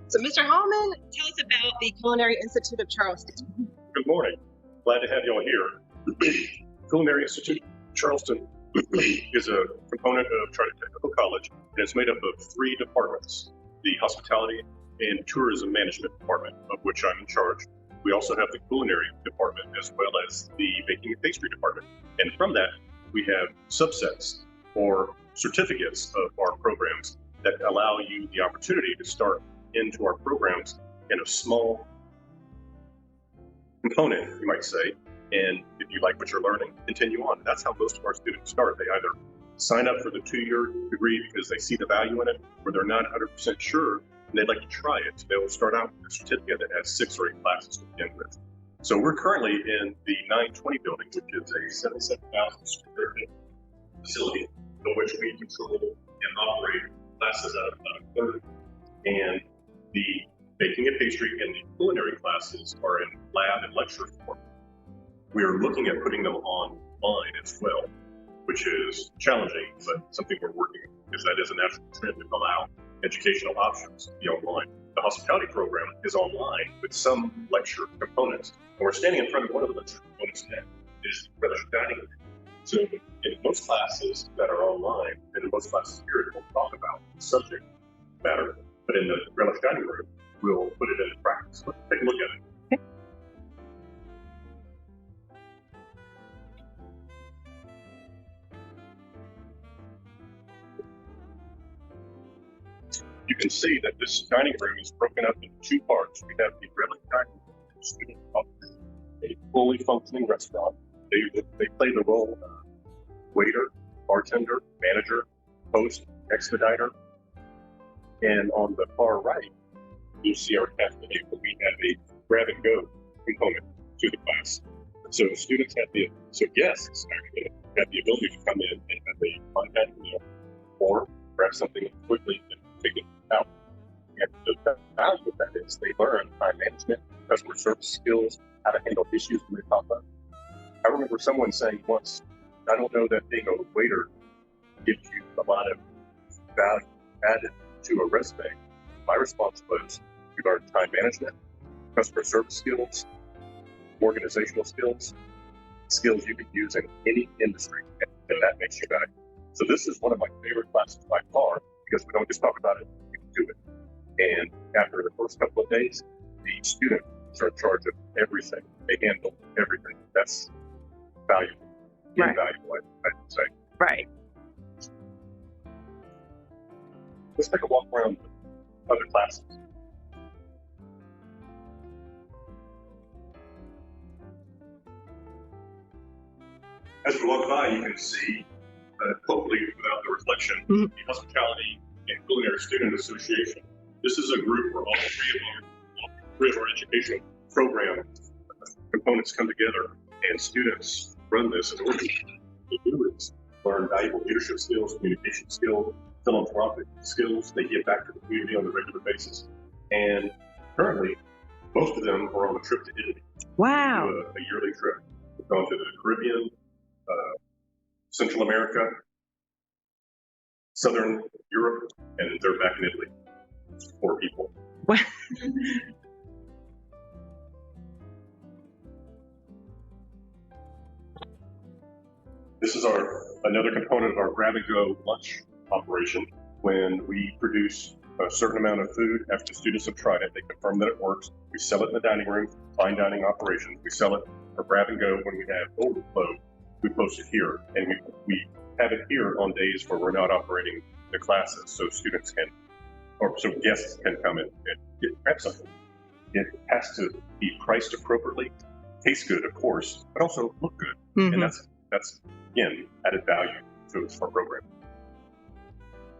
So, Mr. Hallman, tell us about the Culinary Institute of Charleston. Good morning. Glad to have you all here. Culinary Institute of Charleston is a component of Trident Technical College, and it's made up of 3 departments: the Hospitality and Tourism Management Department, of which I'm in charge. We also have the Culinary Department, as well as the Baking and Pastry Department. And from that, we have subsets or certificates of our programs that allow you the opportunity to start into our programs in a small component, you might say. And if you like what you're learning, continue on. That's how most of our students start. They either sign up for the 2-year degree because they see the value in it, or they're not 100% sure and they'd like to try it. So they'll start out with a certificate that has 6 or 8 classes to begin with. So we're currently in the 920 building, which is a 77,000 square foot facility in which we control and operate classes out of about 30. And the baking and pastry and the culinary classes are in lab and lecture form. We are looking at putting them online as well, which is challenging, but something we're working on, because that is a natural trend to allow educational options to be online. The hospitality program is online with some lecture components, and we're standing in front of one of the lecture components now, is the relish dining room. So in most classes that are online, and in most classes here, we'll talk about the subject matter, but in the relish dining room, we'll put it into practice. Let's take a look at it. You can see that this dining room is broken up into 2 parts. We have the relish dining room, student office, a fully functioning restaurant. They play the role of waiter, bartender, manager, host, expediter. And on the far right, you see our cafe, where we have a grab and go component to the class. So students guests actually have the ability to come in and have a contact meal or grab something quickly and take it out. And the value of that is they learn time management, customer service skills, how to handle issues when they pop up. I remember someone saying once, I don't know that being a waiter gives you a lot of value added to a resume. My response was, you learn time management, customer service skills, organizational skills, skills you can use in any industry, and that makes you valuable. So this is one of my favorite classes by far, because we don't just talk about it, we can do it. And after the first couple of days, the students are in charge of everything. They handle everything. That's valuable. Right. Invaluable, I would say. Right. Let's take a walk around the other classes. As we walk by, you can see, hopefully without the reflection, the Hospitality and Culinary Student Association. This is a group where all 3 of our educational program components come together, and students run this. And what they do is learn valuable leadership skills, communication skills, philanthropic skills. They give back to the community on a regular basis. And currently, most of them are on a trip to Italy. Wow. A yearly trip. They've gone to the Caribbean, Central America, Southern Europe, and they're back in Italy. It's 4 people. Wow. This is another component of our grab-and-go lunch operation. When we produce a certain amount of food, after the students have tried it, they confirm that it works. We sell it in the dining room, fine dining operations. We sell it for grab-and-go when we have overflow. We post it here, and we have it here on days where we're not operating the classes, so students can, or so guests can come in and grab something. It has to be priced appropriately, taste good, of course, but also look good. Mm-hmm. And that's again added value to our program.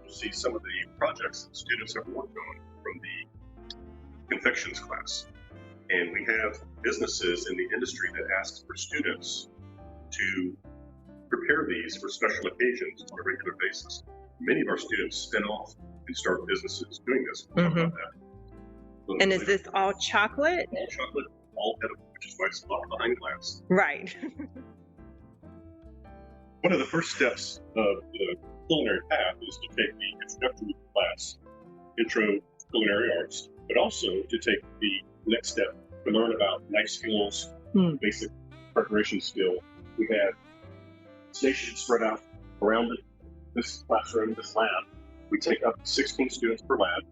You'll see some of the projects that students have worked on from the confections class, and we have businesses in the industry that ask for students to prepare these for special occasions on a regular basis. Many of our students spin off and start businesses doing this. We'll talk about that. And is this all chocolate? All chocolate, all edible, which is why it's locked behind glass. Right. One of the first steps of the culinary path is to take the introductory class, Intro to Culinary Arts, but also to take the next step to learn about life skills, basic preparation skill. We have stations spread out around this classroom, this lab. We take up 16 students per lab,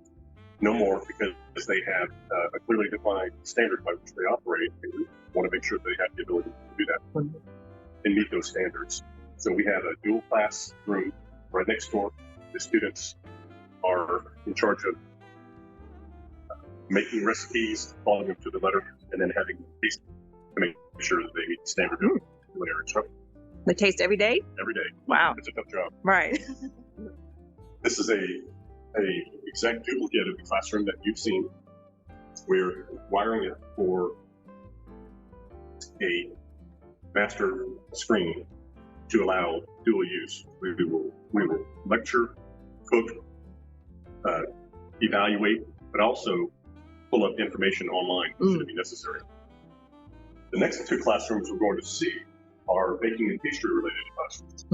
no more, because they have a clearly defined standard by which they operate. And we want to make sure they have the ability to do that and meet those standards. So we have a dual class room right next door. The students are in charge of making recipes, following them to the letter, and then having them taste to make sure that they meet the standard of culinary instruction. They taste every day? Every day. Wow. It's a tough job. Right. This is a exact duplicate of the classroom that you've seen. We're wiring it for a master screen to allow dual use. We will lecture, cook, evaluate, but also pull up information online should it be necessary. The next two classrooms we're going to see are baking and pastry related classrooms.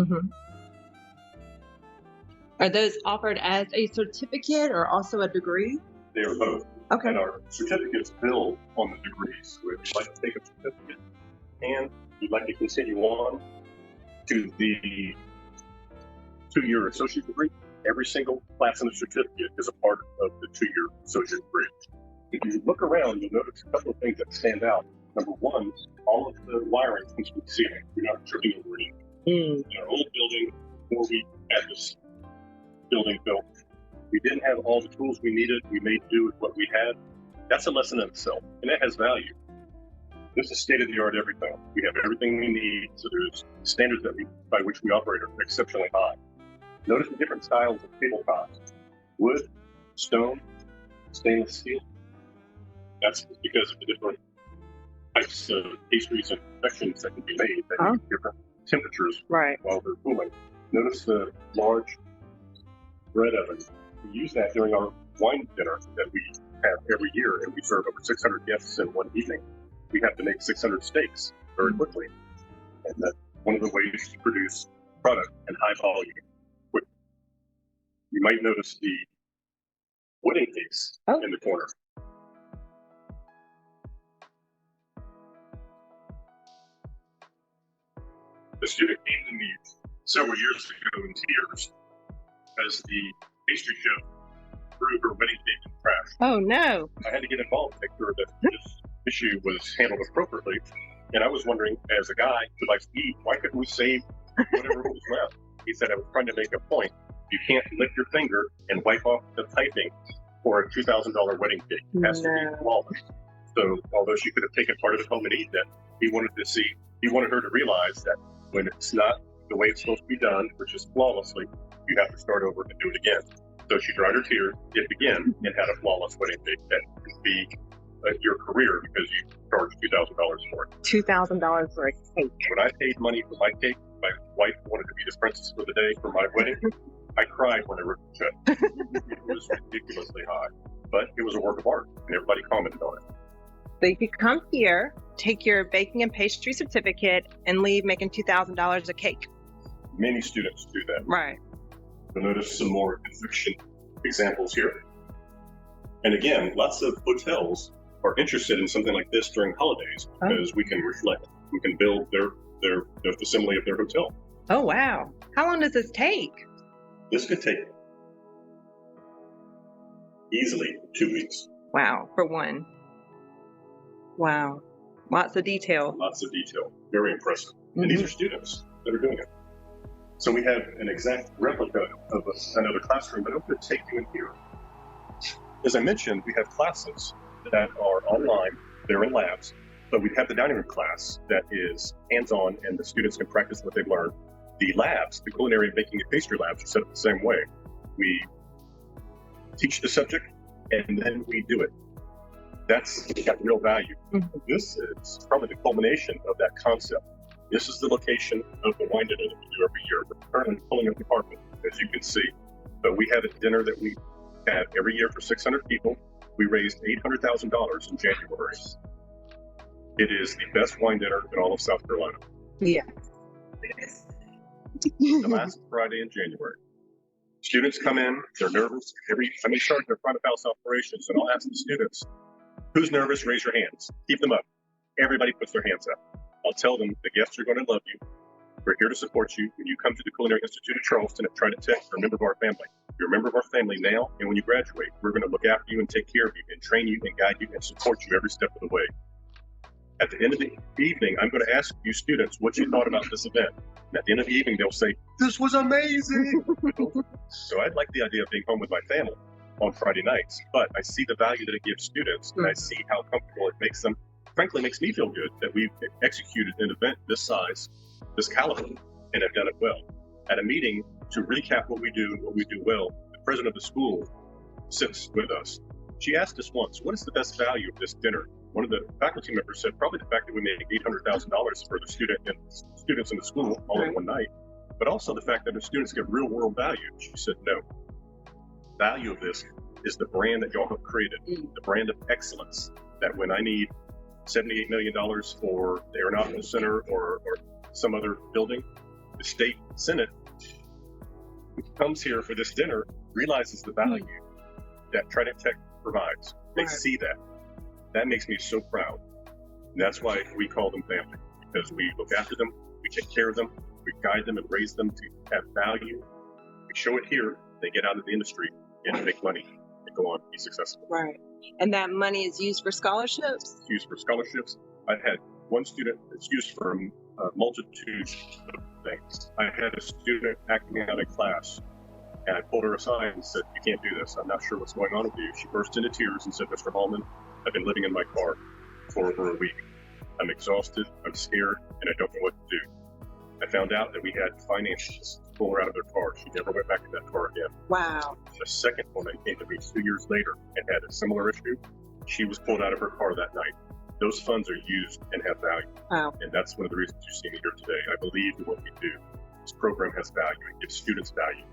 Are those offered as a certificate or also a degree? They are both. Okay. And our certificates build on the degrees. So if you'd like to take a certificate and you'd like to continue on to the 2-year associate degree, every single class in the certificate is a part of the 2-year associate degree. If you look around, you'll notice a couple of things that stand out. Number one, all of the wiring comes from the ceiling. We're not tripping over anything. In our old building, before we had this building built, we didn't have all the tools we needed. We made do with what we had. That's a lesson in itself, and that has value. This is state-of-the-art everything. We have everything we need, so there's standards by which we operate are exceptionally high. Notice the different styles of tabletops: wood, stone, stainless steel. That's because of the different types of pastries and confections that can be made that need different temperatures while they're cooling. Notice the large bread oven. We use that during our wine dinner that we have every year, and we serve over 600 guests in one evening. We have to make 600 steaks very quickly, and that's one of the ways to produce product in high volume quickly. You might notice the wedding cakes in the corner. The student came to me several years ago in tears as the pastry chef threw her wedding cake in the trash. Oh, no. I had to get involved to make sure that this issue was handled appropriately. And I was wondering, as a guy who likes to eat, why couldn't we save whatever was left? He said, I was trying to make a point. You can't lift your finger and wipe off the piping for a $2,000 wedding cake. It has to be flawless. So although she could have taken part of it home and eaten it, he wanted her to realize that when it's not the way it's supposed to be done, which is flawlessly, you have to start over and do it again. So she dried her tears, dipped again, and had a flawless wedding cake that can be your career because you charged $2,000 for it. $2,000 for a cake. When I paid money for my cake, my wife wanted to be the princess for the day for my wedding. I cried when I wrote the check. It was ridiculously high, but it was a work of art, and everybody commented on it. So you could come here, take your baking and pastry certificate, and leave making $2,000 a cake. Many students do that. Right. You'll notice some more confection examples here. And again, lots of hotels are interested in something like this during holidays because we can reflect, we can build their facsimile of their hotel. Oh, wow. How long does this take? This could take easily 2 weeks. Wow, for one. Wow. Lots of detail. Lots of detail. Very impressive. And these are students that are doing it. So we have an exact replica of another classroom, but I'm going to take you in here. As I mentioned, we have classes that are online. They're in labs, but we have the dining room class that is hands-on and the students can practice what they've learned. The labs, the culinary baking and pastry labs, are set up the same way. We teach the subject and then we do it. That's got real value. This is probably the culmination of that concept. This is the location of the wine dinner that we do every year. We're currently pulling up the carpet, as you can see. But we have a dinner that we have every year for 600 people. We raised $800,000 in January. It is the best wine dinner in all of South Carolina. Yeah. The last Friday in January. Students come in, they're nervous. I'm in charge of front of house operations, and I'll ask the students, who's nervous? Raise your hands. Keep them up. Everybody puts their hands up. I'll tell them the guests are going to love you. We're here to support you. When you come to the Culinary Institute of Charleston at Trident Tech, you're a member of our family. You're a member of our family now, and when you graduate, we're going to look after you and take care of you and train you and guide you and support you every step of the way. At the end of the evening, I'm going to ask you students what you thought about this event. And at the end of the evening, they'll say, this was amazing. So I'd like the idea of being home with my family on Friday nights, but I see the value that it gives students, and I see how comfortable it makes them. Frankly, makes me feel good that we've executed an event this size, this caliber, and have done it well. At a meeting, to recap what we do and what we do well, the president of the school sits with us. She asked us once, what is the best value of this dinner? One of the faculty members said, probably the fact that we made $800,000 for the students in the school all in one night, but also the fact that the students get real world value. She said, no. Value of this is the brand that y'all have created, the brand of excellence, that when I need $78 million for the Aeronautical Center or some other building, the state senate who comes here for this dinner realizes the value that Trident Tech provides. They see that. That makes me so proud. And that's why we call them family, because we look after them, we take care of them, we guide them and raise them to have value. We show it here, they get out of the industry and make money and go on to be successful. Right. And that money is used for scholarships? It's used for scholarships. I've had one student that's used for a multitude of things. I had a student acting out in class, and I pulled her aside and said, you can't do this. I'm not sure what's going on with you. She burst into tears and said, Mr. Hallman, I've been living in my car for over a week. I'm exhausted, I'm scared, and I don't know what to do. I found out that we had financials to pull her out of their car. She never went back in that car again. Wow. The second woman came to me 2 years later and had a similar issue. She was pulled out of her car that night. Those funds are used and have value. Wow. And that's one of the reasons you see me here today. I believe in what we do. This program has value. It gives students value.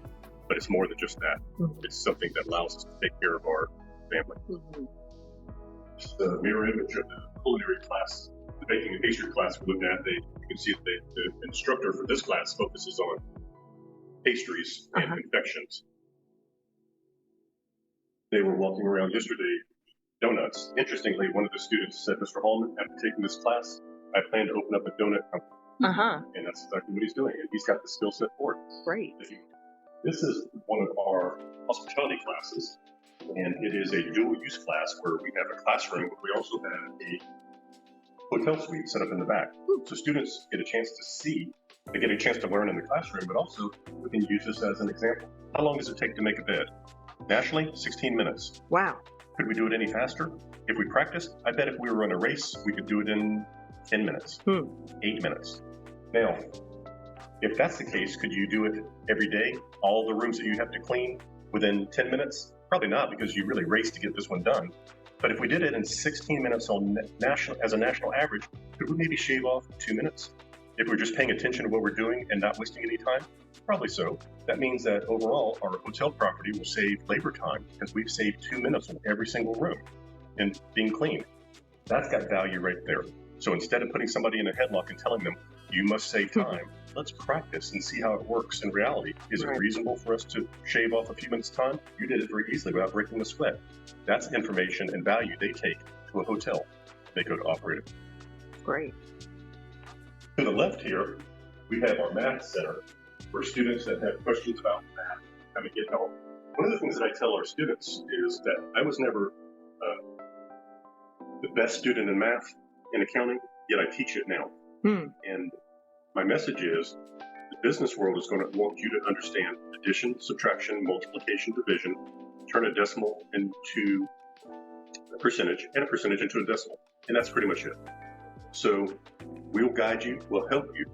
But it's more than just that. It's something that allows us to take care of our family. It's the mirror image of the culinary class, the baking and pastry class we looked at. You can see that the instructor for this class focuses on pastries and confections. They were walking around yesterday, donuts. Interestingly, one of the students said, Mr. Hallman, after taking this class, I plan to open up a donut company. And that's exactly what he's doing. And he's got the skill set for it. Great. This is one of our hospitality classes, and it is a dual-use class where we have a classroom, but we also have a hotel suite set up in the back. So students get a chance to see, they get a chance to learn in the classroom, but also we can use this as an example. How long does it take to make a bed? Nationally, 16 minutes. Wow. Could we do it any faster? If we practiced, I bet if we were on a race, we could do it in 10 minutes, 8 minutes. Now, if that's the case, could you do it every day? All the rooms that you have to clean within 10 minutes? Probably not, because you really race to get this one done. But if we did it in 16 minutes on as a national average, could we maybe shave off 2 minutes? If we're just paying attention to what we're doing and not wasting any time? Probably so. That means that overall, our hotel property will save labor time because we've saved 2 minutes on every single room and being cleaned. That's got value right there. So instead of putting somebody in a headlock and telling them, you must save time, let's practice and see how it works in reality. Is it reasonable for us to shave off a few minutes' time? You did it very easily without breaking a sweat. That's information and value they take to a hotel. They go to operate it. Great. To the left here, we have our math center where students that have questions about math come and get help. One of the things that I tell our students is that I was never the best student in math in accounting, yet I teach it now. And my message is the business world is going to want you to understand addition, subtraction, multiplication, division, turn a decimal into a percentage and a percentage into a decimal. And that's pretty much it. So we'll guide you, we'll help you.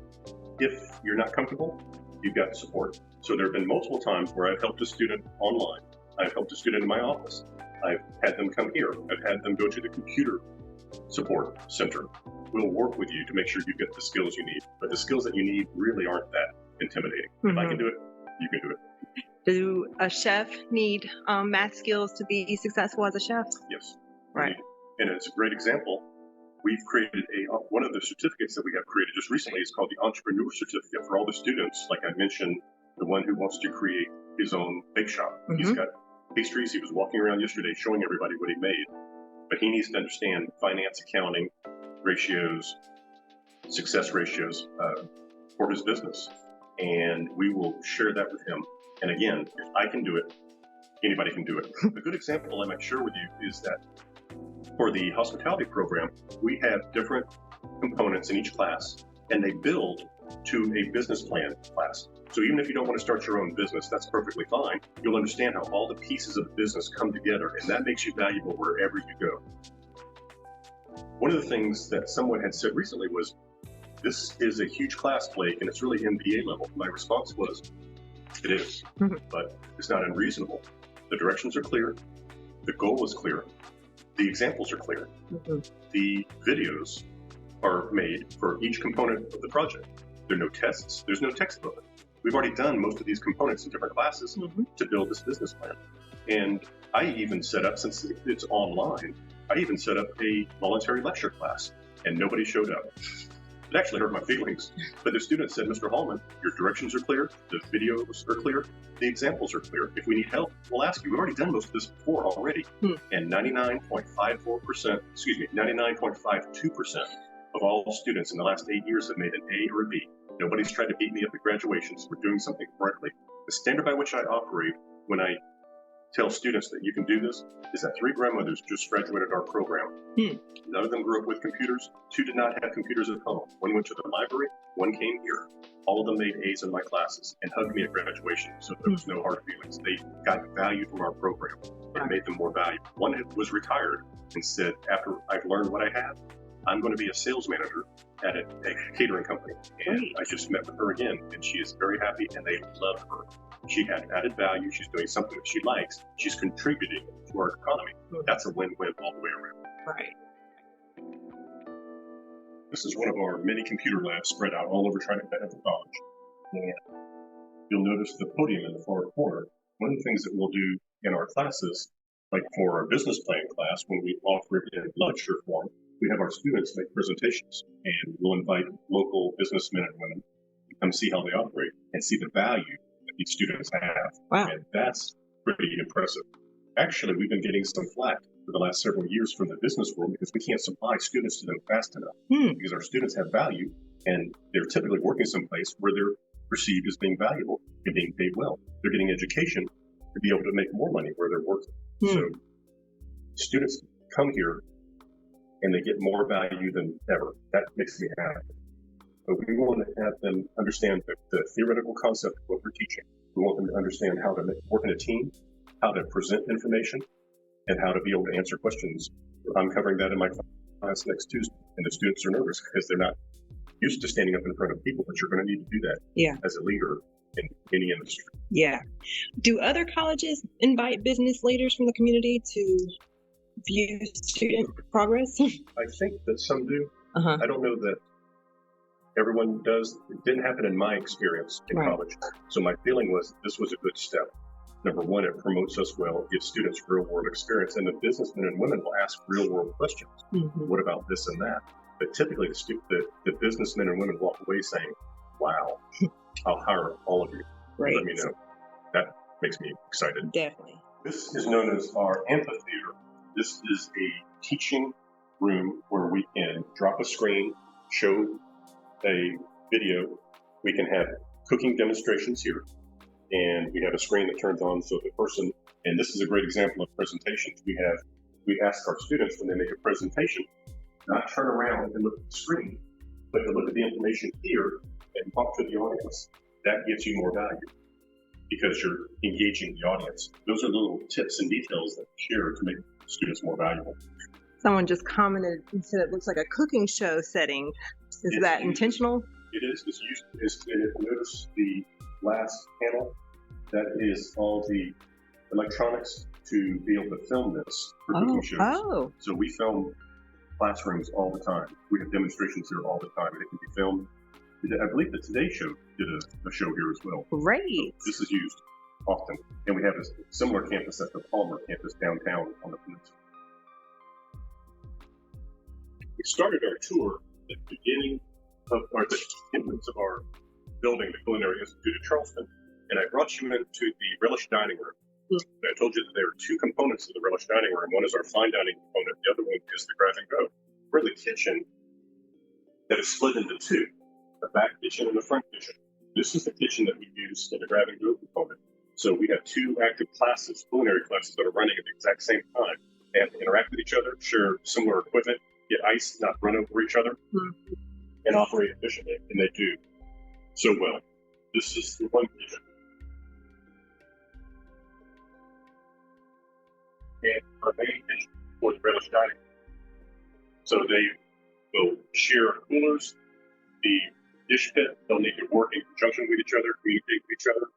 If you're not comfortable, you've got support. So there have been multiple times where I've helped a student online. I've helped a student in my office. I've had them come here. I've had them go to the computer support center. We'll work with you to make sure you get the skills you need. But the skills that you need really aren't that intimidating. If I can do it, you can do it. Do a chef need math skills to be successful as a chef? Yes. Right. And it's a great example. We've created one of the certificates that we have created just recently is called the Entrepreneur Certificate for all the students, like I mentioned, the one who wants to create his own bake shop. He's got pastries. He was walking around yesterday showing everybody what he made. But he needs to understand finance, accounting, ratios, success ratios for his business. And we will share that with him. And again, if I can do it, anybody can do it. A good example I might share with you is that for the hospitality program, we have different components in each class, and they build to a business plan class. So even if you don't want to start your own business, that's perfectly fine. You'll understand how all the pieces of the business come together, and that makes you valuable wherever you go. One of the things that someone had said recently was, this is a huge class, Blake, and it's really MBA level. My response was, it is, but it's not unreasonable. The directions are clear. The goal is clear. The examples are clear. The videos are made for each component of the project. There are no tests. There's no textbook. We've already done most of these components in different classes to build this business plan. And I even set up, since it's online, I even set up a voluntary lecture class, and nobody showed up. It actually hurt my feelings. But the students said, Mr. Hallman, your directions are clear, the videos are clear, the examples are clear. If we need help, we'll ask you. We've already done most of this before already. And 99.52% of all students in the last 8 years have made an A or a B. Nobody's tried to beat me up at graduation, so we're doing something correctly. The standard by which I operate when I tell students that you can do this is that 3 grandmothers just graduated our program. None of them grew up with computers. 2 did not have computers at home. 1 went to the library, 1 came here. All of them made A's in my classes and hugged me at graduation, so there was no hard feelings. They got value from our program. It made them more valuable. 1 was retired and said, after I've learned what I have, I'm going to be a sales manager at a catering company. And I just met with her again, and she is very happy, and they love her. She had added value. She's doing something that she likes. She's contributing to our economy. That's a win-win all the way around. Right. This is one of our many computer labs spread out all over Trident Technical College. And you'll notice the podium in the far corner. One of the things that we'll do in our classes, like for our business plan class, when we offer it in lecture form, we have our students make presentations, and we'll invite local businessmen and women to come see how they operate and see the value that these students have. Wow. And that's pretty impressive. Actually, we've been getting some flack for the last several years from the business world because we can't supply students to them fast enough. Because our students have value, and they're typically working someplace where they're perceived as being valuable and being paid well. They're getting education to be able to make more money where they're working. So students come here and they get more value than ever. That makes me happy. But we want to have them understand the theoretical concept of what we're teaching. We want them to understand how to work in a team, how to present information, and how to be able to answer questions. I'm covering that in my class next Tuesday, and the students are nervous because they're not used to standing up in front of people, but you're going to need to do that as a leader in any industry. Do other colleges invite business leaders from the community to view student progress? I think that some do. I don't know that everyone does. It didn't happen in my experience in college. So my feeling was this was a good step. Number one, it promotes us well, gives students real world experience, and the businessmen and women will ask real world questions. What about this and that? But typically the businessmen and women walk away saying, wow, I'll hire all of you. Let me know. That makes me excited. Definitely. This is known as our amphitheater. This is a teaching room where we can drop a screen, show a video. We can have cooking demonstrations here. And we have a screen that turns on so the person, and this is a great example of presentations. We ask our students when they make a presentation, not turn around and look at the screen, but to look at the information here and talk to the audience. That gives you more value because you're engaging the audience. Those are little tips and details that we share to make students more valuable. Someone just commented and said it looks like a cooking show setting. Is that intentional? It is. It's used. If you notice the last panel, that is all the electronics to be able to film this for cooking shows. So we film classrooms all the time. We have demonstrations here all the time, and it can be filmed. I believe the Today Show did a show here as well. Great. So this is used often. And we have a similar campus at the Palmer campus downtown on the peninsula. We started our tour at the beginning of, or the entrance of our building, the Culinary Institute of Charleston. And I brought you into the relish dining room. And I told you that there are two components of the relish dining room. One is our fine dining component. The other one is the grab and go. We're the kitchen that is split into two, the back kitchen and the front kitchen. This is the kitchen that we use in the grab and go component. So we have two active classes, culinary classes, that are running at the exact same time. They have to interact with each other, share similar equipment, get ice, not run over each other, and operate efficiently. And they do so well. This is the one kitchen. And our main kitchen for the relish dining. So they will share coolers, the dish pit. They'll need to work in conjunction with each other, communicate with each other,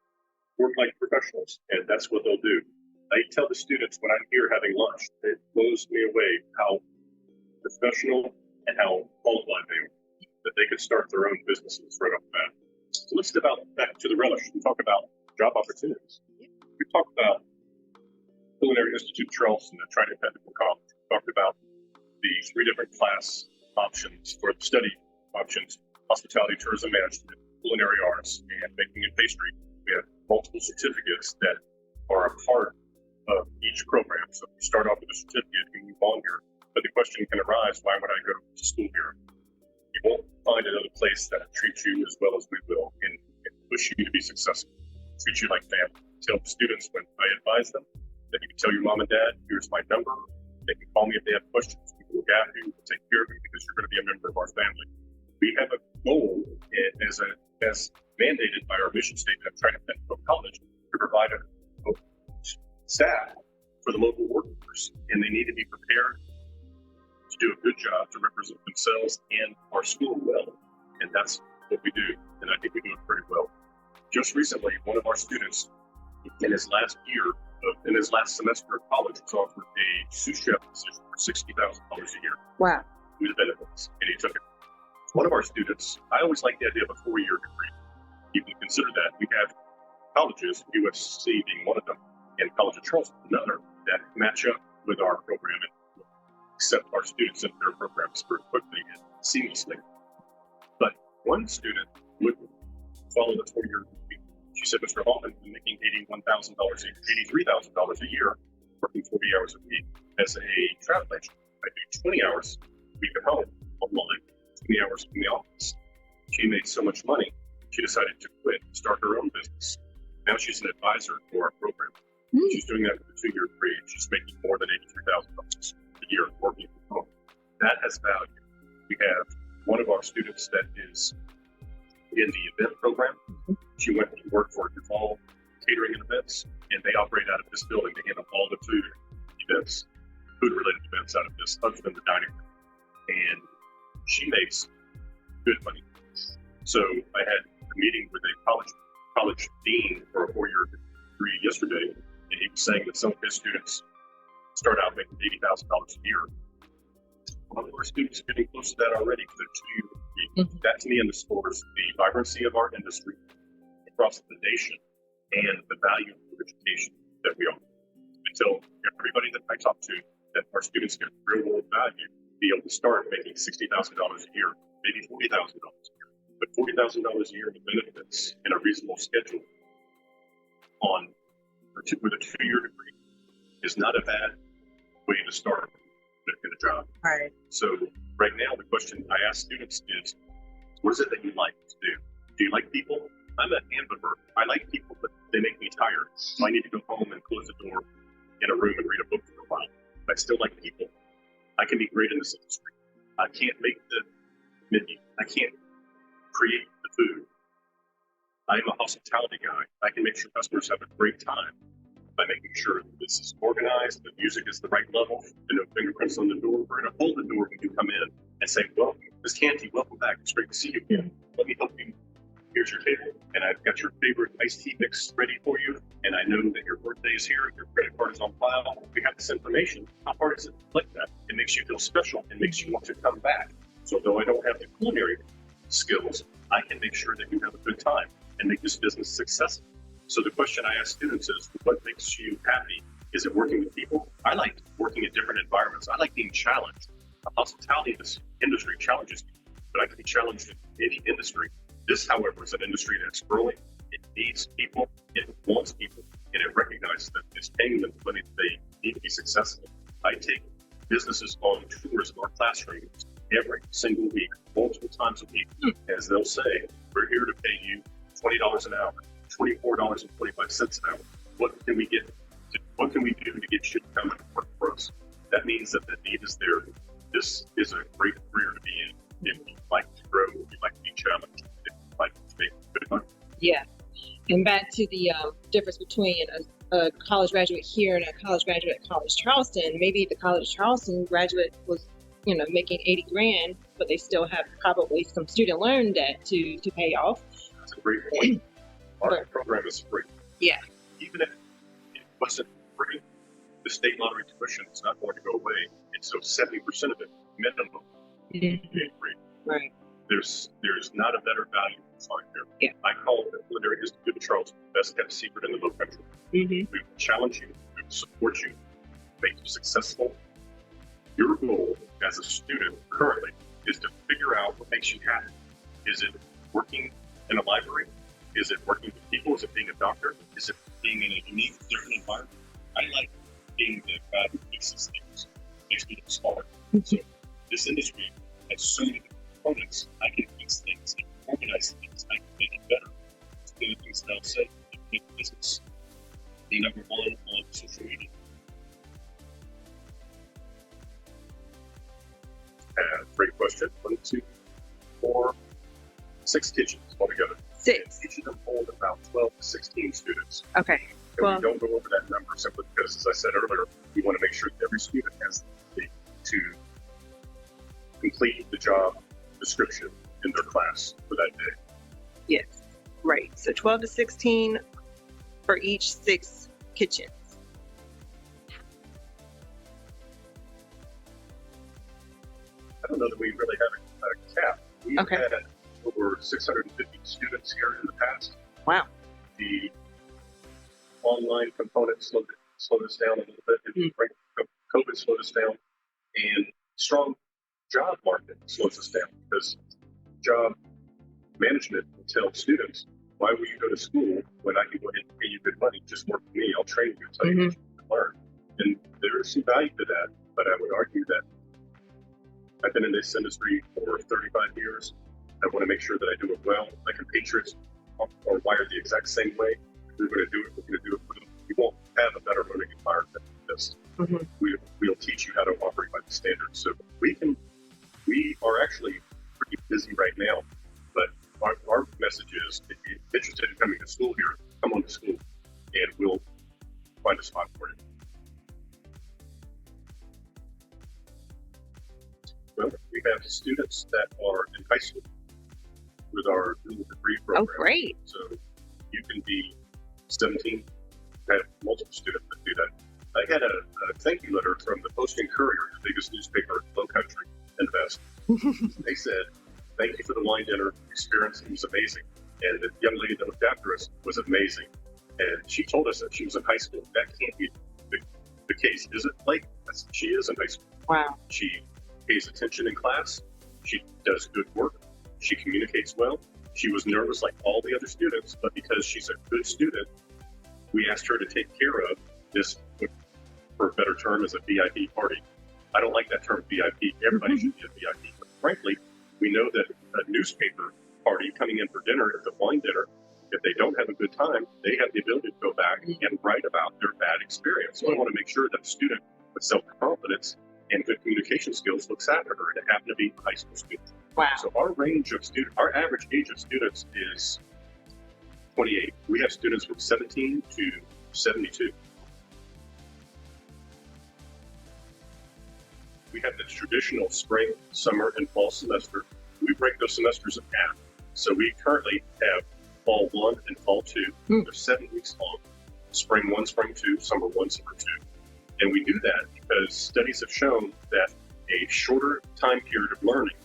work like professionals, and that's what they'll do. I tell the students when I'm here having lunch, it blows me away how professional and how qualified they are, that they could start their own businesses right off the bat. So let's develop back to the relish and talk about job opportunities. We talked about Culinary Institute of Charleston at Trident Technical College. We talked about the three different class options for the study options: hospitality, tourism management, culinary arts, and baking and pastry. We have multiple certificates that are a part of each program. So we start off with a certificate and move on here. But the question can arise, why would I go to school here? You won't find another place that treats you as well as we will and push you to be successful, treat you like family. Tell the students when I advise them that you can tell your mom and dad, here's my number. They can call me if they have questions. We will look after you, we'll take care of you because you're going to be a member of our family. We have a goal as mandated by our mission statement at Trident Technical College to provide a staff for the local workforce, and they need to be prepared to do a good job to represent themselves and our school well, and that's what we do, and I think we do it pretty well. Just recently, one of our students in his last semester of college was offered a sous chef position for $60,000 a year. Wow. With benefits, and he took it. One of our students, I always like the idea of a 4-year degree. You can consider that. We have colleges, USC being one of them, and College of Charleston another, that match up with our program and accept our students into their programs very quickly and seamlessly. But one student would follow the 4-year degree. She said, Mr. Hallman, I'm making $83,000 a year, working 40 hours a week as a travel agent. I do 20 hours a week at home, online, 20 hours in the office. She made so much money, she decided to quit and start her own business. Now she's an advisor for our program. She's doing that with a 2-year degree. She's making more than $83,000 a year working from home. That has value. We have one of our students that is in the event program. She went to work for Duval Catering and Events, and they operate out of this building. They handle all the food events, food-related events out of this, other than the dining room. And she makes good money. So I had a meeting with a college dean for a 4-year degree yesterday, and he was saying that some of his students start out making $80,000 a year. One of our students are getting close to that already for their 2-year degree. That to me underscores the vibrancy of our industry across the nation and the value of education that we offer. I tell everybody that I talk to that our students get real world value, be able to start making $60,000 a year, maybe $40,000 a year, but $40,000 a year with benefits and a reasonable schedule with a 2-year degree is not a bad way to start in a job. Right. So right now, the question I ask students is, what is it that you like to do? Do you like people? I'm an ambivert. I like people, but they make me tired. So I need to go home and close the door in a room and read a book for a while. But I still like people. I can be great in this industry. I can't make the menu. I can't create the food. I'm a hospitality guy. I can make sure customers have a great time by making sure that this is organized, the music is the right level, and no fingerprints on the door. We're going to hold the door when you come in and say, welcome, Ms. Canty, welcome back. It's great to see you again. Let me help you. Here's your table, and I've got your favorite iced tea mix ready for you, and I know that your birthday is here, your credit card is on file. We have this information. How hard is it to collect that? It makes you feel special. It makes you want to come back. So though I don't have the culinary skills, I can make sure that you have a good time and make this business successful. So the question I ask students is, what makes you happy? Is it working with people? I like working in different environments. I like being challenged. The hospitality industry challenges me, but I can be challenged in any industry. This, however, is an industry that's growing. It needs people, it wants people, and it recognizes that it's paying them the money that they need to be successful. I take businesses on tours of our classrooms every single week, multiple times a week, as they'll say, we're here to pay you $20 an hour, $24.25 an hour. What can we do to get you to come and work for us? That means that the need is there. This is a great career to be in. If you like to grow, if you like to be challenged, if you like to make good money. Yeah. And back to the difference between a college graduate here and a college graduate at College Charleston. Maybe the College Charleston graduate was, making 80 grand, but they still have probably some student loan debt to pay off. That's a great point. Our program is free. Yeah. Even if it wasn't free, the state lottery tuition is not going to go away. And so 70% of it, minimum, is free. Right. There's not a better value to find there. Yeah. I call it the Culinary Institute of Charleston, best kept secret in the low country. We will challenge you, we will support you, make you successful. Your goal as a student currently is to figure out what makes you happy. Is it working in a library? Is it working with people? Is it being a doctor? Is it being in a unique, different environment? I like being the guy who fixes things, makes people smaller. So this industry has so many components. I can fix things, I can organize things, I can make it better. It's one of the things that I'll say to make business. Be number one on social media. Great question. 1, 2, 4, 6 kitchens altogether. 6. Each of them hold about 12 to 16 students. Okay. And we don't go over that number simply because, as I said earlier, we want to make sure that every student has the ability to complete the job description in their class for that day. Yes. Right. So 12 to 16 for each 6 kitchens. I don't know that we really have a cap. We've had over 650 students here in the past. Wow. The online component slowed us down a little bit. COVID slowed us down, and strong job market slows us down because job management will tell students, why will you go to school when I can go ahead and pay you good money? Just work for me. I'll train you and tell you what you can learn. And there is some value to that, but I would argue that I've been in this industry for 35 years. I want to make sure that I do it well. My compatriots are wired the exact same way. If we're going to do it, we're going to do it for them. We won't have a better learning environment than this. We'll teach you how to operate by the standards. So we are actually pretty busy right now, but our message is, if you're interested in coming to school here, come on to school and we'll find a spot for you. Well, we have students that are in high school with our dual degree program. Oh, great. So you can be 17. I have multiple students that do that. I had a thank you letter from the Post and Courier, the biggest newspaper in the Low Country and the West. They said, thank you for the wine dinner experience. It was amazing. And the young lady that looked after us was amazing. And she told us that she was in high school. That can't be the case, is it, Blake? She is in high school. Wow. She pays attention in class. She does good work. She communicates well. She was nervous like all the other students, but because she's a good student, we asked her to take care of this, for a better term, as a VIP party. I don't like that term VIP. Everybody should be a VIP. But frankly, we know that a newspaper party coming in for dinner, at the wine dinner, if they don't have a good time, they have the ability to go back and write about their bad experience. So I want to make sure that the student with self-confidence and good communication skills looks after her, and it happened to be a high school student. Wow. So our average age of students is 28. We have students from 17 to 72. We have the traditional spring, summer, and fall semester. We break those semesters in half. So we currently have fall 1 and fall 2. They're 7 weeks long. Spring 1, spring 2, summer 1, summer 2. And we do that because studies have shown that a shorter time period of learning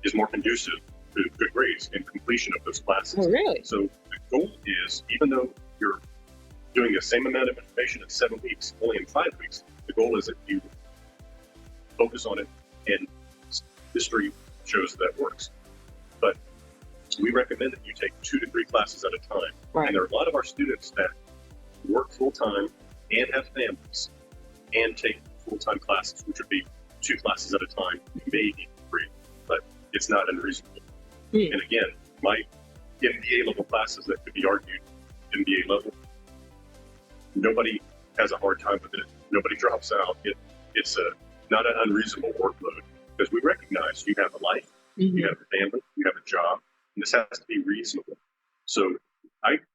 is more conducive to good grades and completion of those classes. Oh, really? So the goal is, even though you're doing the same amount of information in 7 weeks, only in 5 weeks, the goal is that you focus on it, and history shows that works. But we recommend that you take 2 to 3 classes at a time. Right. And there are a lot of our students that work full-time and have families and take full-time classes, which would be 2 classes at a time, maybe 3, but it's not unreasonable. And again, my MBA level classes that could be argued MBA level, nobody has a hard time with it. Nobody drops out. It's not an unreasonable workload because we recognize you have a life, you have a family, you have a job, and this has to be reasonable. So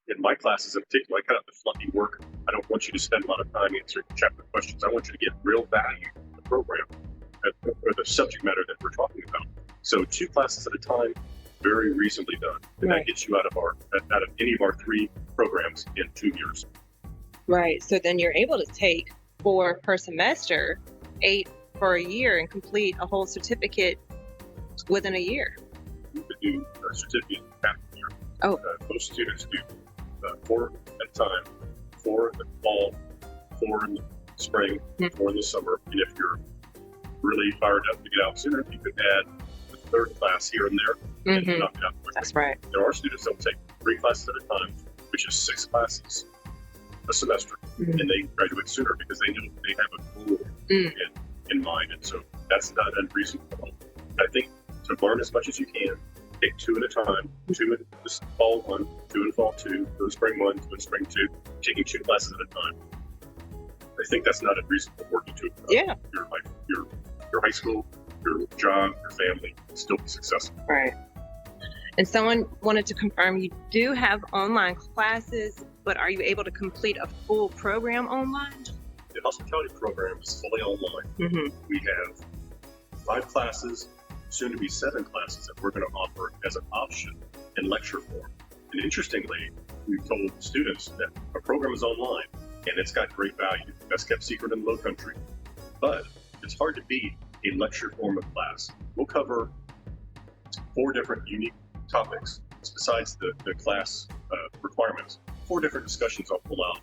in my classes in particular, I cut out the fluffy work. I don't want you to spend a lot of time answering chapter questions. I want you to get real value from the program or the subject matter that we're talking about. So 2 classes at a time, very reasonably done. And that gets you out of any of our 3 programs in 2 years. Right. So then you're able to take 4 per semester, 8 for a year, and complete a whole certificate within a year. You could do a certificate half a year. Oh. Most students do 4 at a time, 4 in the fall, 4 in the spring, 4 in the summer. And if you're really fired up to get out sooner, you could add the 3rd class here and there and knock it out quickly. That's right. There are students that will take 3 classes at a time, which is 6 classes a semester, and they graduate sooner because they know they have a goal in mind. And so that's not unreasonable. I think to learn as much as you can, take 2 at a time, 2 in the fall 1, 2 in fall 2, 2 in spring 1, 2 in spring 2, taking 2 classes at a time. I think that's not unreasonable working to your life, your high school, your job, your family, still be successful. Right. And someone wanted to confirm you do have online classes, but are you able to complete a full program online? The hospitality program is fully online. We have 5 classes, soon to be 7 classes that we're going to offer as an option in lecture form. And interestingly, we've told students that our program is online and it's got great value. Best kept secret in the low country. But it's hard to beat a lecture form of class. We'll cover 4 different unique topics besides the class requirements. 4 different discussions I'll pull out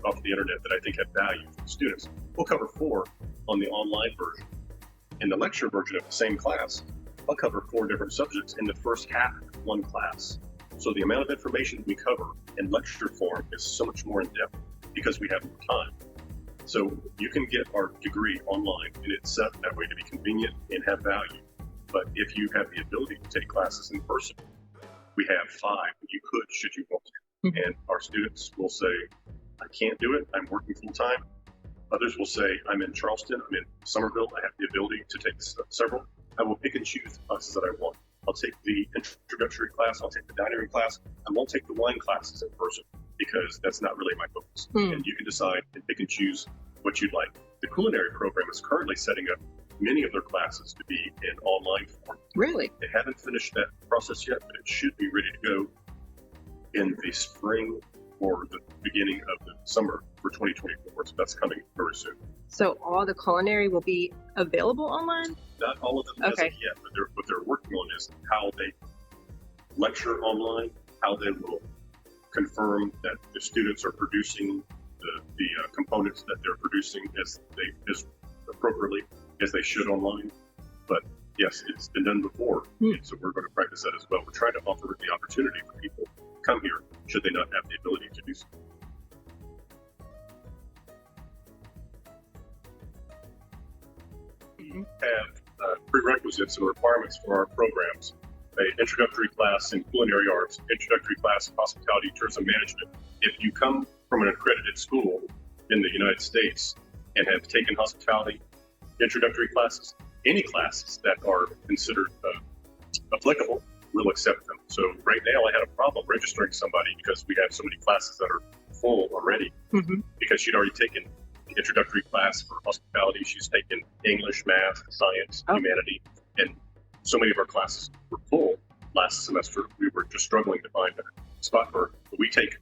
off the internet that I think have value for students. We'll cover 4 on the online version. In the lecture version of the same class, I'll cover 4 different subjects in the first half of 1 class. So the amount of information we cover in lecture form is so much more in depth because we have more time. So you can get our degree online, and it's set that way to be convenient and have value. But if you have the ability to take classes in person, we have 5 that you could, should you want to. And our students will say, I can't do it, I'm working full time. Others will say, I'm in Charleston, I'm in Somerville, I have the ability to take several. I will pick and choose the classes that I want. I'll take the introductory class, I'll take the dining room class. I won't take the wine classes in person because that's not really my focus. And you can decide and pick and choose what you'd like. The culinary program is currently setting up many of their classes to be in online form. Really? They haven't finished that process yet, but it should be ready to go in the spring or the beginning of the summer for 2024. So that's coming very soon. So all the culinary will be available online? Not all of them as of yet, but what they're working on is how they lecture online, how they will confirm that the students are producing the components that they're producing as appropriately as they should online. But yes, it's been done before, and so we're going to practice that as well. We're trying to offer the opportunity for people to come here should they not have the ability to do so. We have prerequisites and requirements for our programs. An introductory class in culinary arts, introductory class in hospitality, tourism management. If you come from an accredited school in the United States and have taken hospitality introductory classes, any classes that are considered applicable, we'll accept them. So right now I had a problem registering somebody because we have so many classes that are full already because she'd already taken the introductory class for hospitality. She's taken English, math, science, humanity, and so many of our classes were full last semester. We were just struggling to find a spot for her. But we take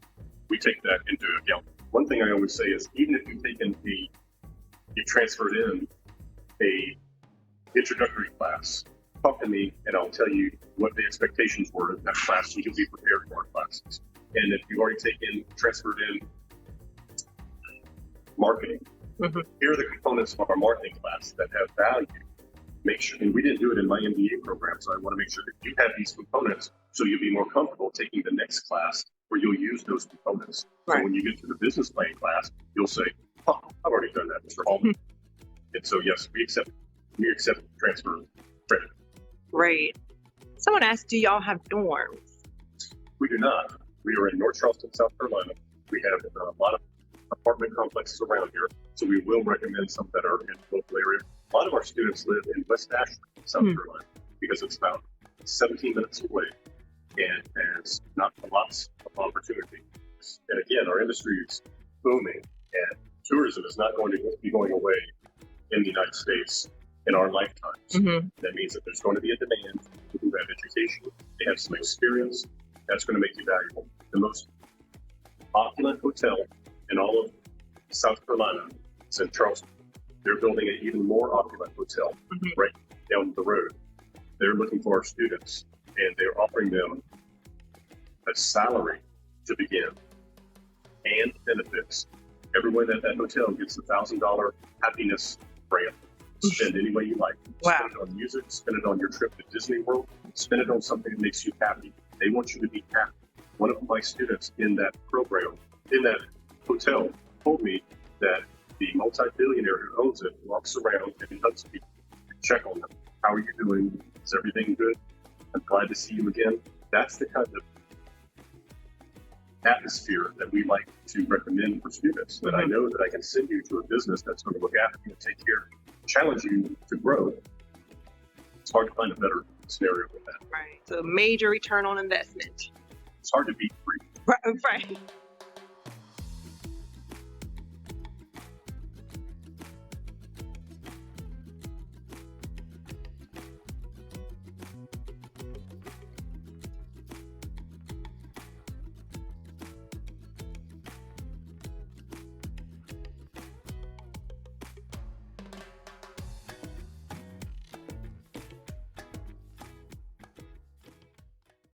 that into account. One thing I always say is even if you've taken you transferred in a introductory class, talk to me and I'll tell you what the expectations were in that class so you can be prepared for our classes. And if you've already transferred in marketing, here are the components of our marketing class that have value make sure, and we didn't do it in my MBA program, so I want to make sure that you have these components so you'll be more comfortable taking the next class where you'll use those components. So Right. when you get to the business planning class, you'll say, oh, I've already done that, Mr. Hallman. And so, yes, we accept transfer credit. Great. Someone asked, do y'all have dorms? We do not. We are in North Charleston, South Carolina. We have a lot of apartment complexes around here, so we will recommend some that are in the local area. A lot of our students live in West Ashland, South Carolina, because it's about 17 minutes away and there's not a lot of opportunity. And again, our industry is booming, and tourism is not going to be going away in the United States in our lifetimes. Mm-hmm. That means that there's going to be a demand for who have education, they have some experience. That's going to make you valuable. The most opulent hotel in all of South Carolina is in Charleston. They're building an even more opulent hotel right down the road. They're looking for our students, and they're offering them a salary to begin and benefits. Everyone at that hotel gets a $1,000 happiness grant. Spend any way you like. Wow. Spend it on music, spend it on your trip to Disney World, spend it on something that makes you happy. They want you to be happy. One of my students in that program, in that hotel, told me that the multi-billionaire who owns it walks around and hugs people and check on them. How are you doing? Is everything good? I'm glad to see you again. That's the kind of atmosphere that we like to recommend for students, that I know that I can send you to a business that's going to look after you and take care, challenge you to grow. It's hard to find a better scenario than that. Right. So major return on investment. It's hard to beat free. Right.